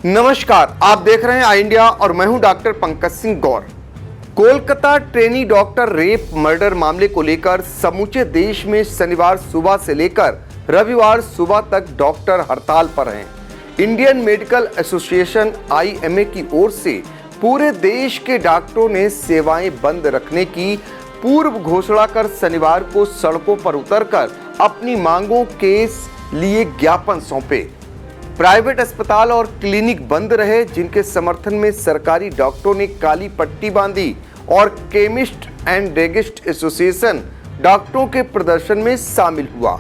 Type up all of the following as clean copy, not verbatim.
नमस्कार, आप देख रहे हैं आई इंडिया और मैं हूं doctor Pankaj Singh Gaur. Kolkata trainee doctor rape murder मामले को लेकर समूचे देश में शनिवार सुबह से लेकर रविवार सुबह तक डॉक्टर हड़ताल पर हैं। इंडियन मेडिकल एसोसिएशन (IMA) की ओर से पूरे देश के डॉक्टरों ने सेवाएं बंद रखने की पूर्व घोषणा कर शनिवार को सड़कों पर उतरकर अपनी मांगों के लिए ज्ञापन सौंपे। प्राइवेट अस्पताल और क्लिनिक बंद रहे, जिनके समर्थन में सरकारी डॉक्टरों ने काली पट्टी बांधी और केमिस्ट एंड ड्रगिस्ट एसोसिएशन डॉक्टरों के प्रदर्शन में शामिल हुआ।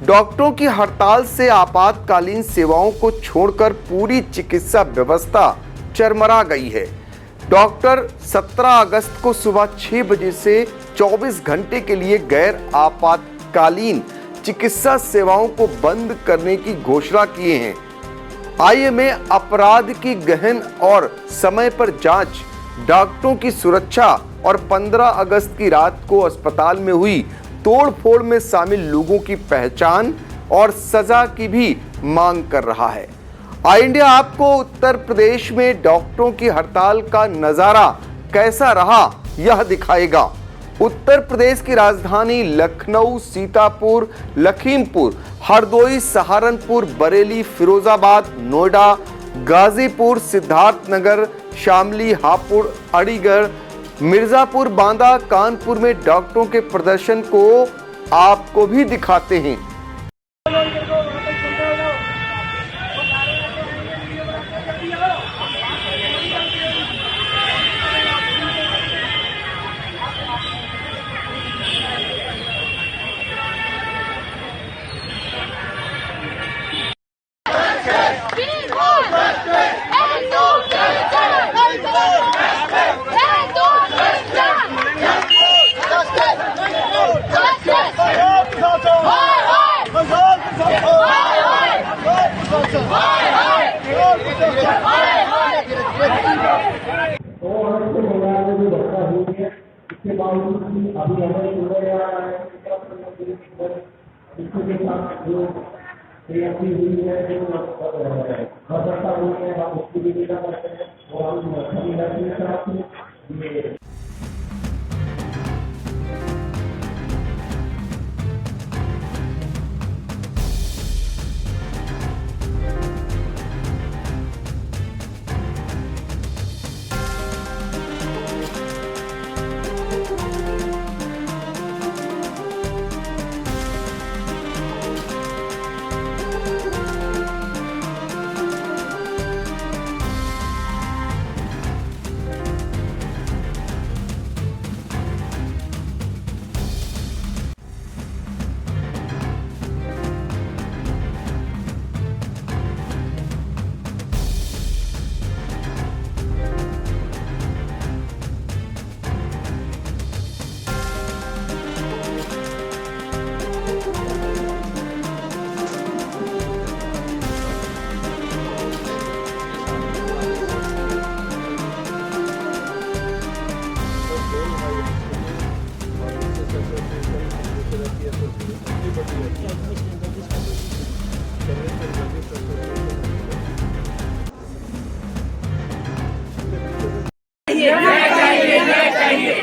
डॉक्टरों की हड़ताल से आपातकालीन सेवाओं को छोड़कर पूरी चिकित्सा व्यवस्था चरमरा गई है। डॉक्टर 17 अगस्त को सुबह 6 बजे से 24 घंटे के लिए गैर आपातकालीन चिकित्सा सेवाओं को बंद करने की घोषणा किए हैं। IMA अपराध की गहन और समय पर जांच, डॉक्टरों की सुरक्षा और 15 अगस्त की रात को अस्पताल में हुई तोड़फोड़ में शामिल लोगों की पहचान और सजा की भी मांग कर रहा है। आई इंडिया आपको उत्तर प्रदेश में डॉक्टरों की हड़ताल का नजारा कैसा रहा यह दिखाएगा। उत्तर प्रदेश की राजधानी लखनऊ, सीतापुर, लखीमपुर, हरदोई, सहारनपुर, बरेली, फिरोजाबाद, नोएडा, गाजीपुर, सिद्धार्थनगर, शामली, हापुड़, अलीगढ़, मिर्जापुर, बांदा, कानपुर में डॉक्टरों के प्रदर्शन को आपको भी दिखाते हैं। इसके बावजूद भी अभी हमें सुना जा रहा है इसके साथ जो तैयारी हुई है, जो व्यवस्था हुई है, हम उसकी भी निगरानी करते हैं और हम सभी राज्यों के साथ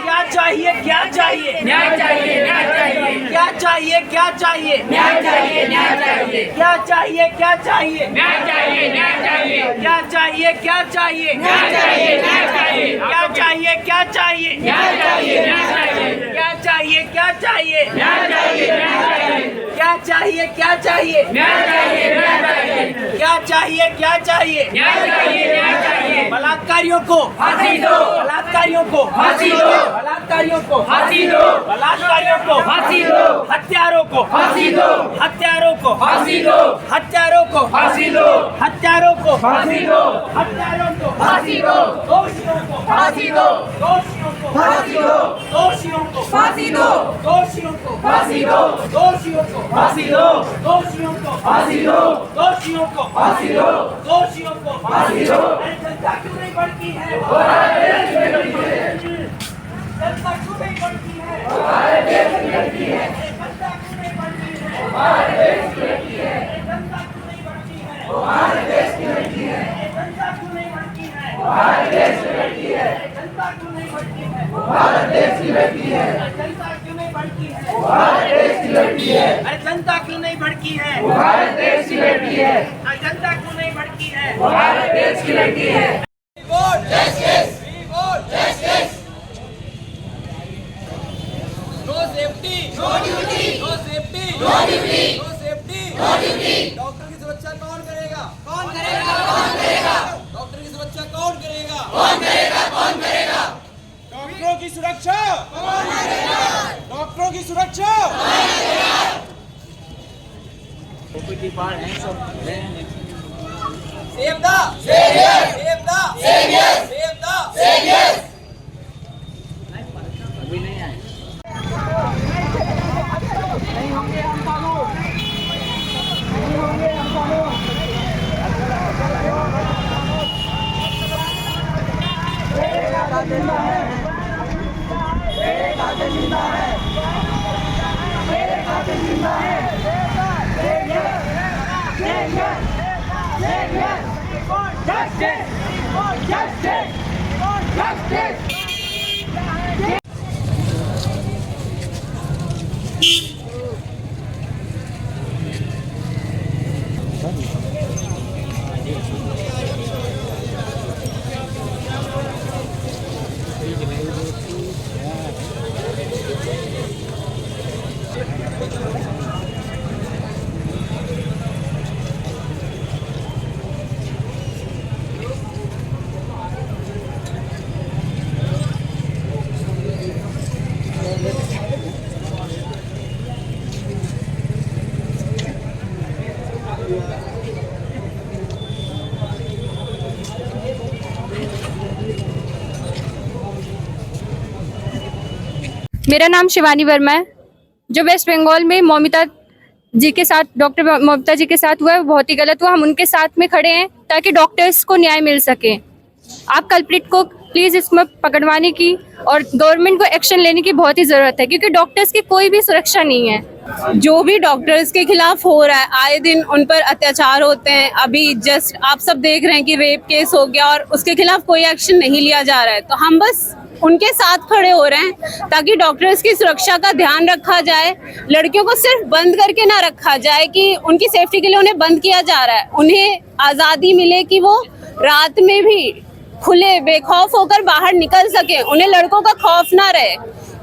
क्या चाहिए क्या चाहिए न्याय चाहिए न्याय चाहिए क्या चाहिए क्या चाहिए न्याय चाहिए न्याय चाहिए क्या चाहिए क्या चाहिए न्याय चाहिए न्याय चाहिए क्या चाहिए क्या चाहिए न्याय चाहिए न्याय चाहिए क्या चाहिए क्या चाहिए न्याय चाहिए न्याय चाहिए क्या चाहिए क्या चाहिए न्याय चाहिए न्याय चाहिए क्या चाहिए क्या चाहिए न्याय चाहिए न्याय चाहिए क्या चाहिए क्या चाहिए न्याय चाहिए न्याय चाहिए बलात्कारियों को फांसी दो, बलात्कारियों को फांसी दो, बलात्कारियों को फांसी दो, बलात्कारियों को फांसी दो, हत्यारों को फांसी दो, हत्यारों को फांसी दो, हत्यारों को फांसी दो, हत्यारों को फांसी दो, हत्यारों को फांसी दो, दोषियों को फांसी दो, दोषियों को फांसी दो, दोषियों को फांसी दो, दोषियों को फांसी दो, दोषियों को फांसी दो, दोषियों को फांसी दो, दोषियों को फांसी दो, दोषियों को फांसी दो। जनता क्यों नहीं बढ़ती है? जनता क्यों नहीं बढ़ती है? जनता क्यों नहीं बढ़ती है? जनता क्यों नहीं बढ़ती है? जनता क्यों नहीं बढ़ती है? भड़की है, वो भारत देश की लड़की है, जनता क्यों नहीं भड़की है, वो भारत देश की लड़की है। No safety no duty, no safety no duty, no safety no duty. Doctor की सुरक्षा कौन करेगा, कौन करेगा, कौन करेगा? डॉक्टर की सुरक्षा कौन करेगा, कौन करेगा, कौन करेगा? डॉक्टरों की सुरक्षा कौन करेगा, डॉक्टरों की सुरक्षा कौन करेगा? Save the savior, save the savior, save the savior. मेरा नाम शिवानी वर्मा है। जो वेस्ट बंगाल में मौमिता जी के साथ, डॉक्टर मौमिता जी के साथ हुआ है, वो बहुत ही गलत हुआ। हम उनके साथ में खड़े हैं ताकि डॉक्टर्स को न्याय मिल सके। आप कल्प्रिट को प्लीज इसमें पकड़वाने की और गवर्नमेंट को एक्शन लेने की बहुत ही जरूरत है, क्योंकि डॉक्टर्स की कोई भी सुरक्षा नहीं है। जो भी डॉक्टर्स के खिलाफ हो रहा है, आए दिन उन पर अत्याचार होते हैं। अभी जस्ट आप सब देख रहे हैं कि रेप केस हो गया और उसके खिलाफ कोई एक्शन नहीं लिया जा रहा है। तो हम बस उनके साथ खड़े हो रहे हैं ताकि डॉक्टर्स की सुरक्षा का ध्यान रखा जाए। लड़कियों को सिर्फ बंद करके ना रखा जाए कि उनकी सेफ्टी के लिए उन्हें बंद किया जा रहा है। उन्हें आज़ादी मिले कि वो रात में भी खुले बेखौफ होकर बाहर निकल सके। उन्हें लड़कों का खौफ ना रहे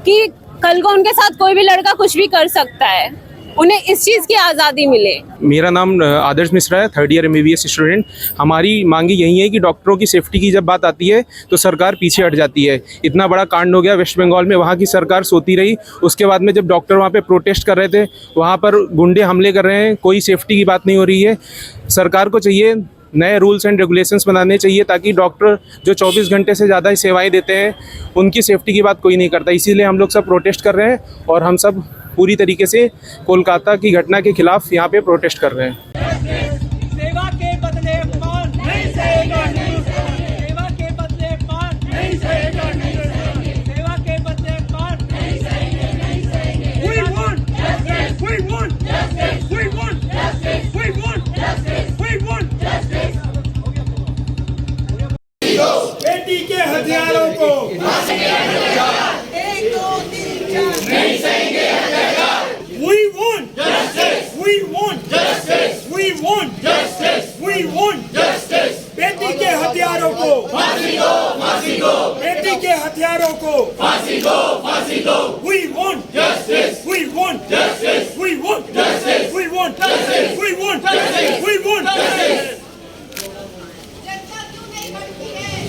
कि कल को उनके साथ कोई भी लड़का कुछ भी कर सकता है। उन्हें इस चीज़ की आज़ादी मिले। मेरा नाम आदर्श मिश्रा है, 3rd ईयर MBBS स्टूडेंट। हमारी मांगी यही है कि डॉक्टरों की सेफ्टी की जब बात आती है तो सरकार पीछे हट जाती है। इतना बड़ा कांड हो गया वेस्ट बंगाल में, वहाँ की सरकार सोती रही। उसके बाद में जब डॉक्टर वहाँ पे प्रोटेस्ट कर रहे थे, वहाँ पर गुंडे हमले कर रहे हैं, कोई सेफ्टी की बात नहीं हो रही है। सरकार को चाहिए नए रूल्स एंड रेगुलेशंस बनाने चाहिए ताकि डॉक्टर जो 24 घंटे से ज़्यादा सेवाएं देते हैं उनकी सेफ्टी की बात कोई नहीं करता। इसीलिए हम लोग सब प्रोटेस्ट कर रहे हैं और हम सब पूरी तरीके से कोलकाता की घटना के खिलाफ यहाँ पे प्रोटेस्ट कर रहे हैं। सेवा के बदले अपमान नहीं सहेगा न्यूज़, सेवा के बदले अपमान नहीं सहेगा न्यूज़, सेवा के बदले अपमान नहीं सहेंगे, नहीं सहेंगे। We want justice, we want justice, we want justice, we want justice, we want justice। बेटी के हथियारों को फांसी के हथियार 1 2 3 4 नहीं सहेंगे अत्याचार। We want justice, we want justice, we want justice, we want justice। बेटी के हथियारों को फांसी दो, फांसी दो। बेटी के हथियारों को फांसी दो, फांसी दो। We want justice, we want justice, we want justice, we want justice, we want justice, we want justice।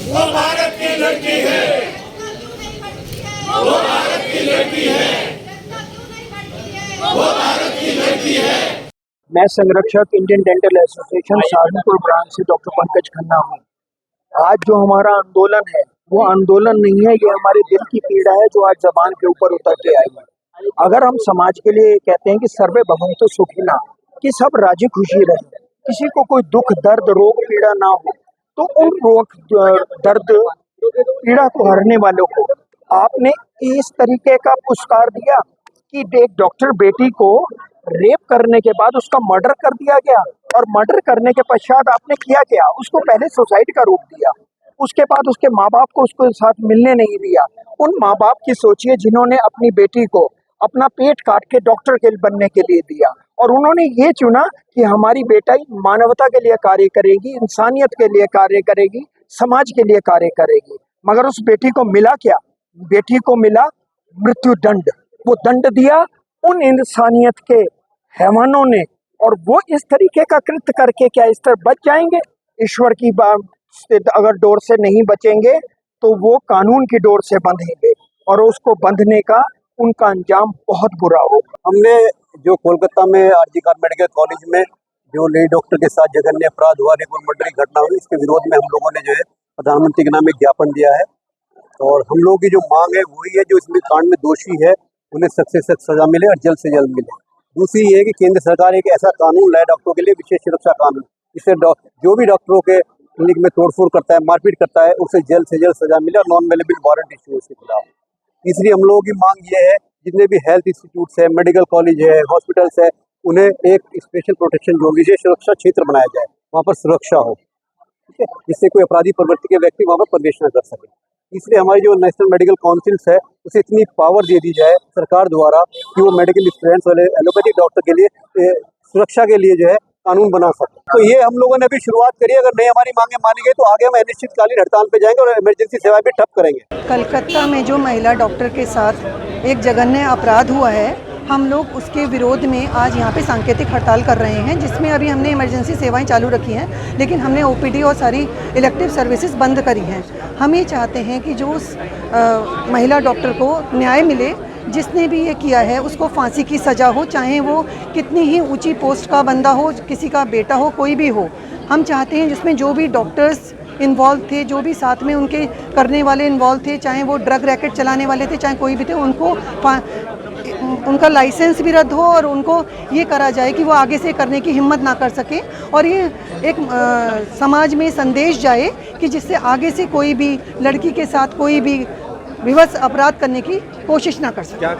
वो भारत की लड़की है, वो भारत की लड़की है, वो भारत की लड़की है। मैं संरक्षक Indian dental association Saharanpur branch से डॉक्टर पंकज खन्ना हूँ। आज जो हमारा आंदोलन है वो आंदोलन नहीं है, ये हमारे दिल की पीड़ा है जो आज जबान के ऊपर उतर के आई है। अगर हम समाज के लिए कहते हैं कि सर्वे भवन्तु सुखिनः, कि सब राजी खुशी रहे, किसी को कोई दुख दर्द रोग पीड़ा ना हो, तो उन रोग दर्द पीड़ा को हरने वालों को आपने इस तरीके का पुरस्कार दिया कि एक डॉक्टर बेटी को रेप करने के बाद उसका मर्डर कर दिया गया, और मर्डर करने के पश्चात आपने किया क्या, उसको पहले सुसाइड का रूप दिया, उसके बाद उसके माँ बाप को उसके साथ मिलने नहीं दिया। उन माँ बाप की सोचिए जिन्होंने अपनी बेटी को अपना पेट काट के डॉक्टर के बनने के लिए दिया, और उन्होंने ये चुना कि हमारी बेटी मानवता के लिए कार्य करेगी, इंसानियत के लिए कार्य करेगी, समाज के लिए कार्य करेगी। मगर उस बेटी को मिला क्या? बेटी को मिला मृत्यु दंड। वो दंड दिया उन इंसानियत के हैवानों ने, और वो इस तरीके का कृत्य करके क्या इस तरह बच जाएंगे? ईश्वर की बात से अगर डोर से नहीं बचेंगे तो वो कानून की डोर से बंधेंगे, और उसको बंधने का उनका अंजाम बहुत बुरा होगा। हमने जो कोलकाता में आरजी खान मेडिकल कॉलेज में जो लेडी डॉक्टर के साथ जघन्य अपराध हुआ, रेप और मर्डर की घटना हुई, इसके विरोध में हम लोगों ने जो है प्रधानमंत्री के नाम एक ज्ञापन दिया है। और हम लोगों की जो मांग है वही है, जो इसमें कांड में दोषी है उन्हें सख्त से सख्त सजा मिले और जल्द से जल्द मिले। दूसरी ये है कि केंद्र सरकार एक ऐसा कानून लाए डॉक्टरों के लिए, विशेष सुरक्षा कानून, जिससे जो भी डॉक्टरों के क्लिनिक में तोड़फोड़ करता है, मारपीट करता है, उसे जल्द से जल्द सजा मिले और नॉन अवेलेबल वारंट इशू उसके खिलाफ। तीसरी हम लोगों की मांग ये है, जितने भी हेल्थ इंस्टीट्यूट्स है, मेडिकल कॉलेज है, हॉस्पिटल्स है, उन्हें एक स्पेशल प्रोटेक्शन जोन, विशेष सुरक्षा क्षेत्र बनाया जाए, वहाँ पर सुरक्षा हो, ठीक है, जिससे कोई अपराधी प्रवृत्ति के व्यक्ति वहाँ पर प्रवेश न कर सके। इसलिए हमारी जो नेशनल मेडिकल काउंसिल्स है उसे इतनी पावर दे दी जाए सरकार द्वारा कि वो मेडिकल स्टूडेंट्स वाले एलोपैथिक डॉक्टर के लिए सुरक्षा के लिए जो है कानून बना सके। तो ये हम लोगों ने अभी शुरुआत करी है। अगर नहीं हमारी मांगे मानी गई तो आगे हम अनिश्चितकालीन हड़ताल पे जाएंगे और इमरजेंसी सेवाएं भी ठप करेंगे। कलकत्ता में जो महिला डॉक्टर के साथ एक जघन्य अपराध हुआ है, हम लोग उसके विरोध में आज यहाँ पे सांकेतिक हड़ताल कर रहे हैं, जिसमें अभी हमने इमरजेंसी सेवाएं चालू रखी हैं, लेकिन हमने ओपीडी और सारी इलेक्टिव सर्विसेज बंद करी हैं। हम ये चाहते हैं कि जो उस महिला डॉक्टर को न्याय मिले, जिसने भी ये किया है उसको फांसी की सज़ा हो, चाहे वो कितनी ही ऊंची पोस्ट का बंदा हो, किसी का बेटा हो, कोई भी हो। हम चाहते हैं जिसमें जो भी डॉक्टर्स इन्वॉल्व थे, जो भी साथ में उनके करने वाले इन्वॉल्व थे, चाहे वो ड्रग रैकेट चलाने वाले थे, चाहे कोई भी थे, उनका लाइसेंस भी रद्द हो और उनको ये करा जाए कि वो आगे से करने की हिम्मत ना कर सके, और ये एक समाज में संदेश जाए कि जिससे आगे से कोई भी लड़की के साथ कोई भी विवश अपराध करने की कोशिश ना कर सके।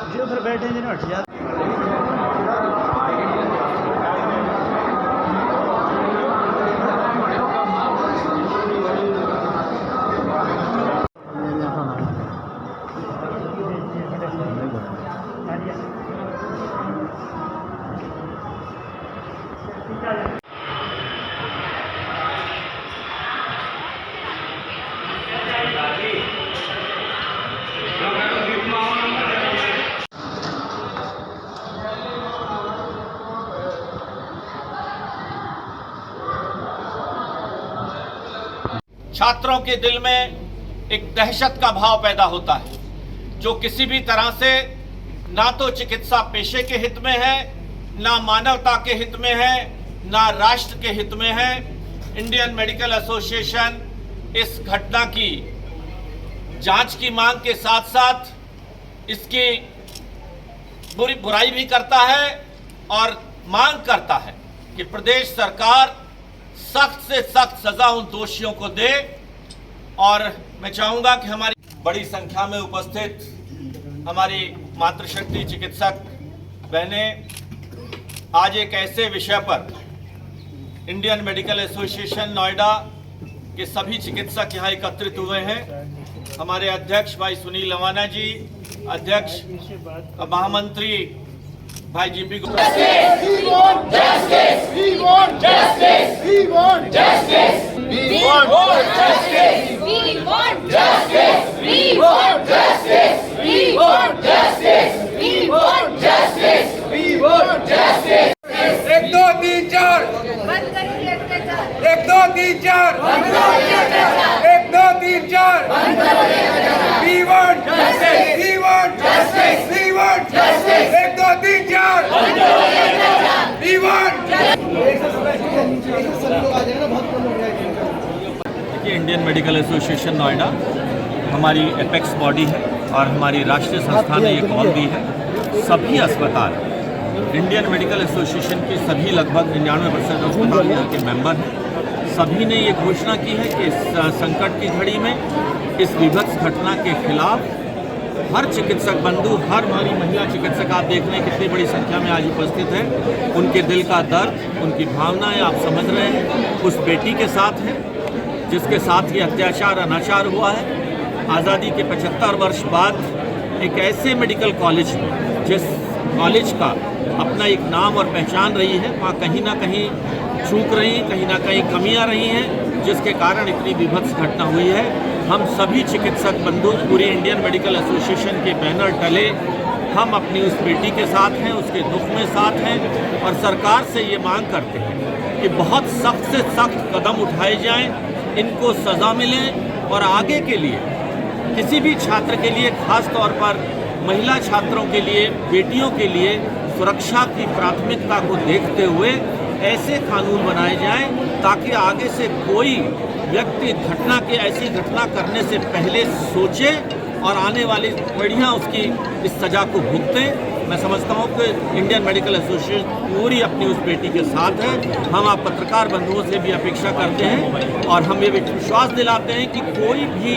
जो फिर बैठे जिन्हें हट जाते छात्रों के दिल में एक दहशत का भाव पैदा होता है, जो किसी भी तरह से ना तो चिकित्सा पेशे के हित में है, ना मानवता के हित में है, ना राष्ट्र के हित में है। इंडियन मेडिकल एसोसिएशन इस घटना की जांच की मांग के साथ साथ इसकी बुराई भी करता है और मांग करता है कि प्रदेश सरकार सख्त से सख्त सजा उन दोषियों को दे। और मैं चाहूंगा कि हमारी बड़ी संख्या में उपस्थित हमारी मातृशक्ति चिकित्सक बहनें आज एक ऐसे विषय पर इंडियन मेडिकल एसोसिएशन नोएडा के सभी चिकित्सक यहाँ एकत्रित हुए हैं। हमारे अध्यक्ष भाई सुनील लवाना जी, अध्यक्ष महामंत्री भाई जीपी एक दो तीन चार, एक दो तीन चार, एक दो तीन चार, We want justice, we want justice, we want justice, एक दो तीन चार, We want देखिए, इंडियन मेडिकल एसोसिएशन नोएडा हमारी एपेक्स बॉडी है और हमारी राष्ट्रीय संस्था ने ये कॉल दी है। सभी अस्पताल इंडियन मेडिकल एसोसिएशन के सभी लगभग 99% अस्पताल यहाँ के मेंबर हैं। सभी ने ये घोषणा की है कि इस संकट की घड़ी में इस विभत्स घटना के खिलाफ हर चिकित्सक बंधु, हर हमारी महिला चिकित्सक, आप देख रहे हैं कितनी बड़ी संख्या में आज उपस्थित है, उनके दिल का दर्द, उनकी भावनाएं आप समझ रहे हैं, उस बेटी के साथ है जिसके साथ ये अत्याचार अनाचार हुआ है। आज़ादी के 75 वर्ष बाद एक ऐसे मेडिकल कॉलेज में, जिस कॉलेज का अपना एक नाम और पहचान रही है, वहाँ कहीं ना कहीं चूक रही, कहीं ना कहीं कमियाँ रही हैं, जिसके कारण इतनी विभत्स घटना हुई है। हम सभी चिकित्सक बंधु पूरी इंडियन मेडिकल एसोसिएशन के बैनर तले हम अपनी उस बेटी के साथ हैं, उसके दुख में साथ हैं और सरकार से ये मांग करते हैं कि बहुत सख्त से सख्त कदम उठाए जाएं, इनको सज़ा मिले और आगे के लिए किसी भी छात्र के लिए, खास तौर पर महिला छात्रों के लिए, बेटियों के लिए सुरक्षा की प्राथमिकता को देखते हुए ऐसे कानून बनाए जाएं ताकि आगे से कोई व्यक्ति ऐसी घटना करने से पहले सोचे और आने वाली पीढ़ियां उसकी इस सज़ा को भुगतें। मैं समझता हूं कि इंडियन मेडिकल एसोसिएशन पूरी अपनी उस बेटी के साथ है। हम आप पत्रकार बंधुओं से भी अपेक्षा करते हैं और हम ये विश्वास दिलाते हैं कि कोई भी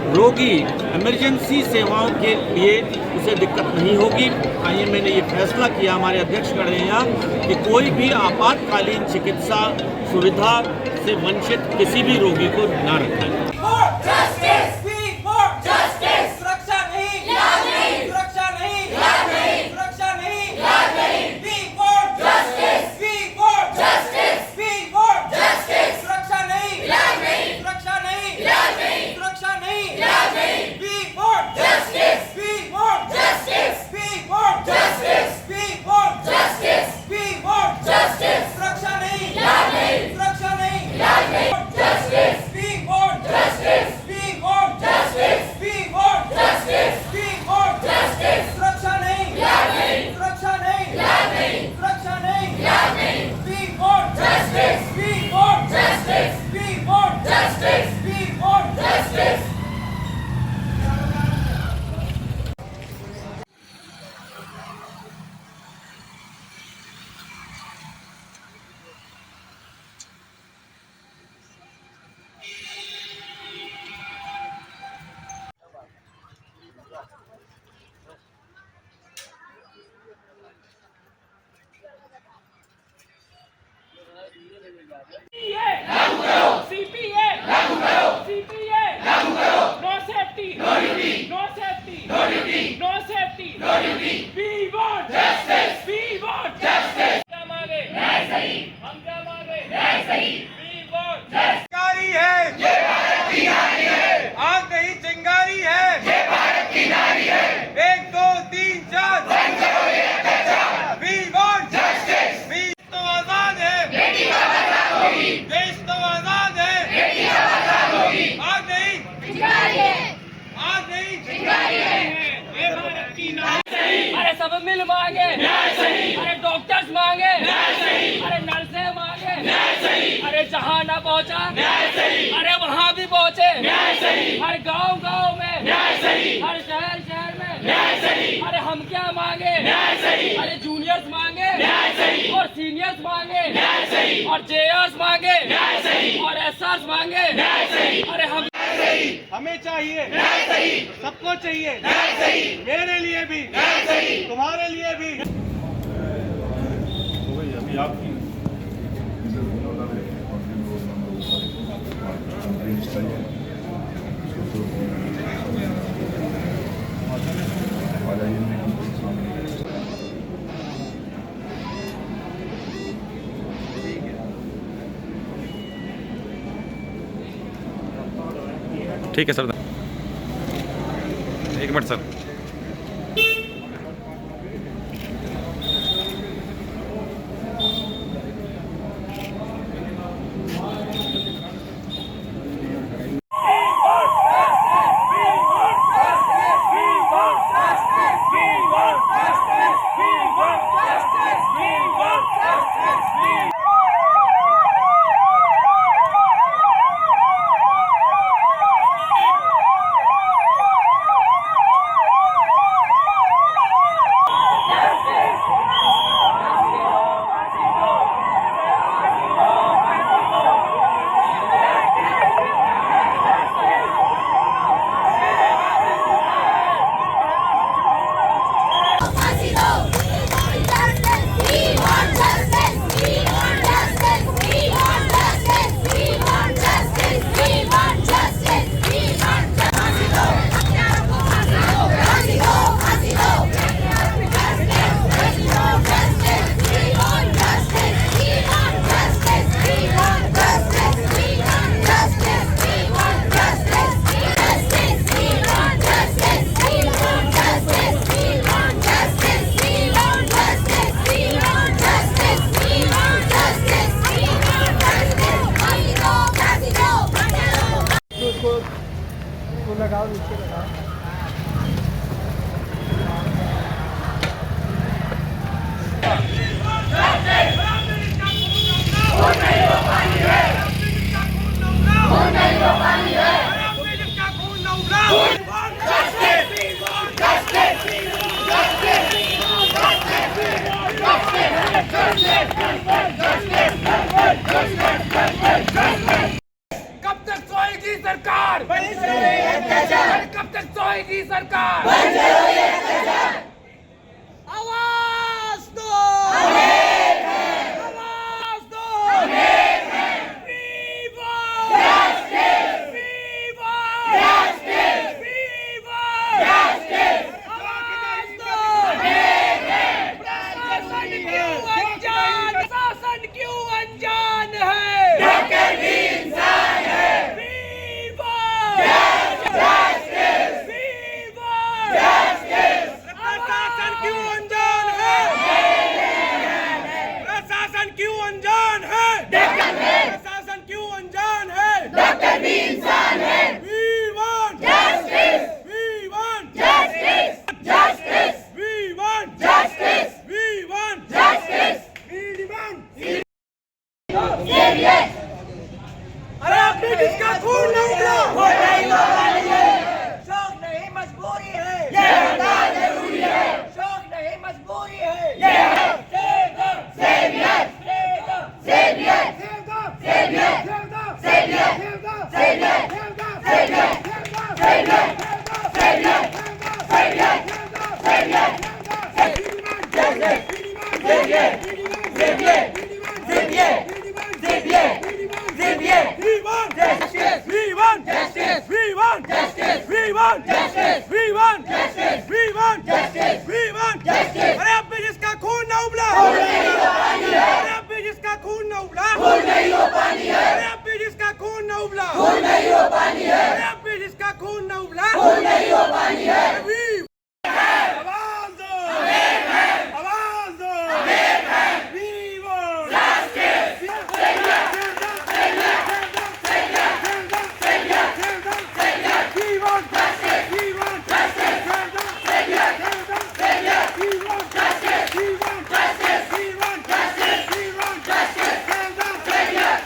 रोगी इमरजेंसी सेवाओं के लिए उसे दिक्कत नहीं होगी। आइए, मैंने ये फैसला किया, हमारे अध्यक्ष खड़े हैं यहाँ, कि कोई भी आपातकालीन चिकित्सा सुविधा से वंचित किसी भी रोगी को न रखें। अरे सब मिल मांगे, अरे डॉक्टर्स मांगे, अरे नर्सें अरे जहाँ न पहुँचा अरे वहाँ भी पहुँचे, हर गांव गांव में, हर शहर शहर में, अरे हम क्या मांगे, अरे जूनियर्स मांगे और सीनियर्स मांगे और जेआर्स मांगे और एसआर्स मांगे, अरे हम हमें चाहिए सबको चाहिए, मेरे लिए भी तुम्हारे लिए भी। ठीक है सर, एक मिनट सर। कब तक सोएगी सरकार, कब तक सोएगी सरकार, आवाज दो, आवाज दो, We want justice, we want justice, we want justice, आवाज दो, प्रशासन क्यों अनजान, प्रशासन क्यों अनजान है, डॉक्टर भी इंसान है, We want justice, we want justice, प्रशासन क्यों अनजान है, प्रशासन क्यों अनजान है, प्रशासन क्यों अनजान है, डॉक्टर भी इंसान है, We want justice, we want justice, justice, we want justice, we want justice, we demand अरे आपने किसका खून न उबला, वो नहीं है, शौक नहीं मजबूरी है, ये होना जरूरी है, शौक नहीं मजबूरी है, ये है saviour, saviour, saviour, saviour, saviour, We want justice, we want justice, we want justice, we want justice, we want justice, we want justice, we want justice। अरे अब भी जिसका खून न उबला, अरे अब भी जिसका खून न उबला, अरे अब भी जिसका खून न उबला, अरे अब भी जिसका खून न उबला, आवाज दो, आवाज दो, We want justice,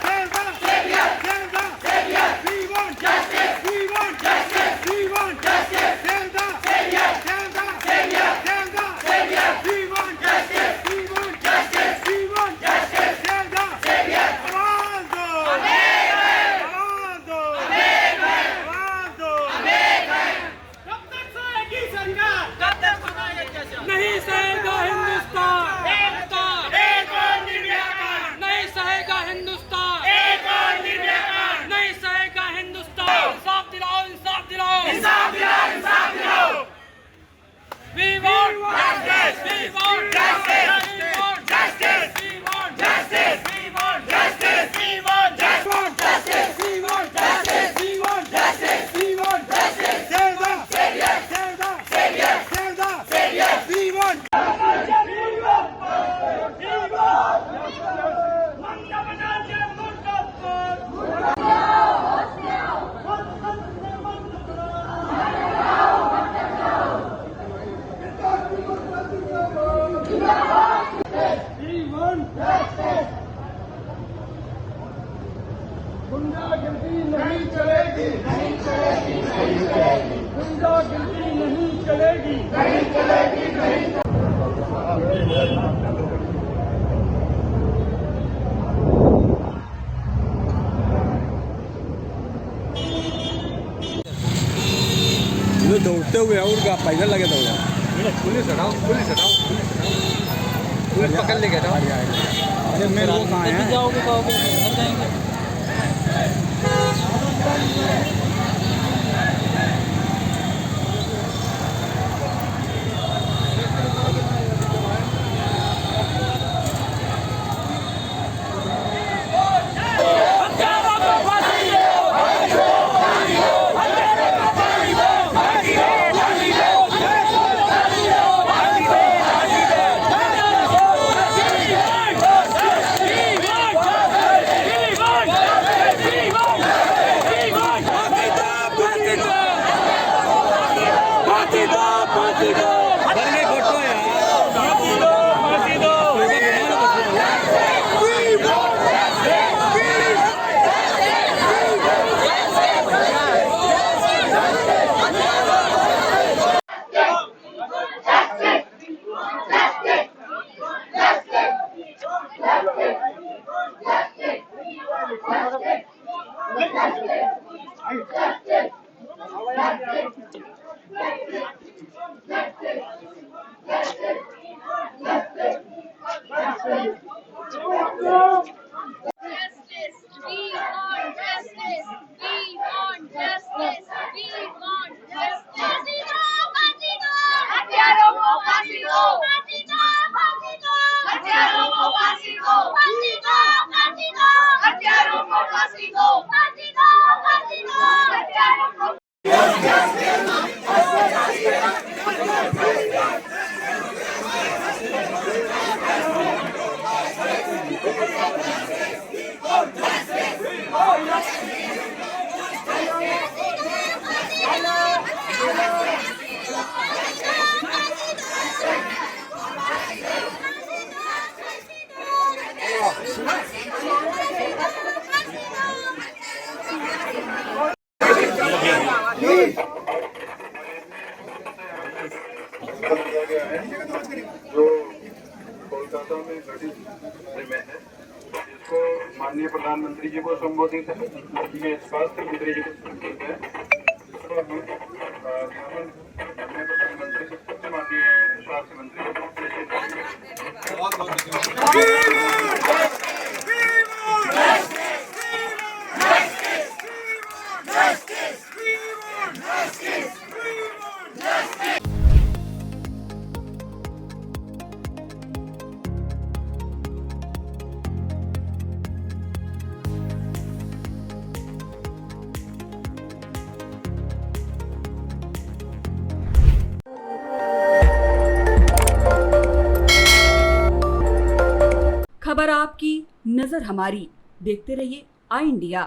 गुंडागिर्दी नहीं चलेगी, नहीं चलेगी, नहीं चलेगी। गुंडागिर्दी नहीं चलेगी, नहीं चलेगी, नहीं दौड़ते हुए और पैदल लगे दौड़ा। पुलिस हटाओ, पुलिस हटाओ, पुलिस पकड़ ले गया। अरे मेरे वो कहाँ हैं? जो कोलकाता में घटित में है, इसको माननीय प्रधानमंत्री जी को संबोधित है, ये स्वास्थ्य मंत्री जी को संबोधित है, इसको हम माननीय प्रधानमंत्री से माननीय स्वास्थ्य मंत्री को प्रेषित करेंगे। बहुत खबर आपकी, नजर हमारी। देखते रहिए आई इंडिया।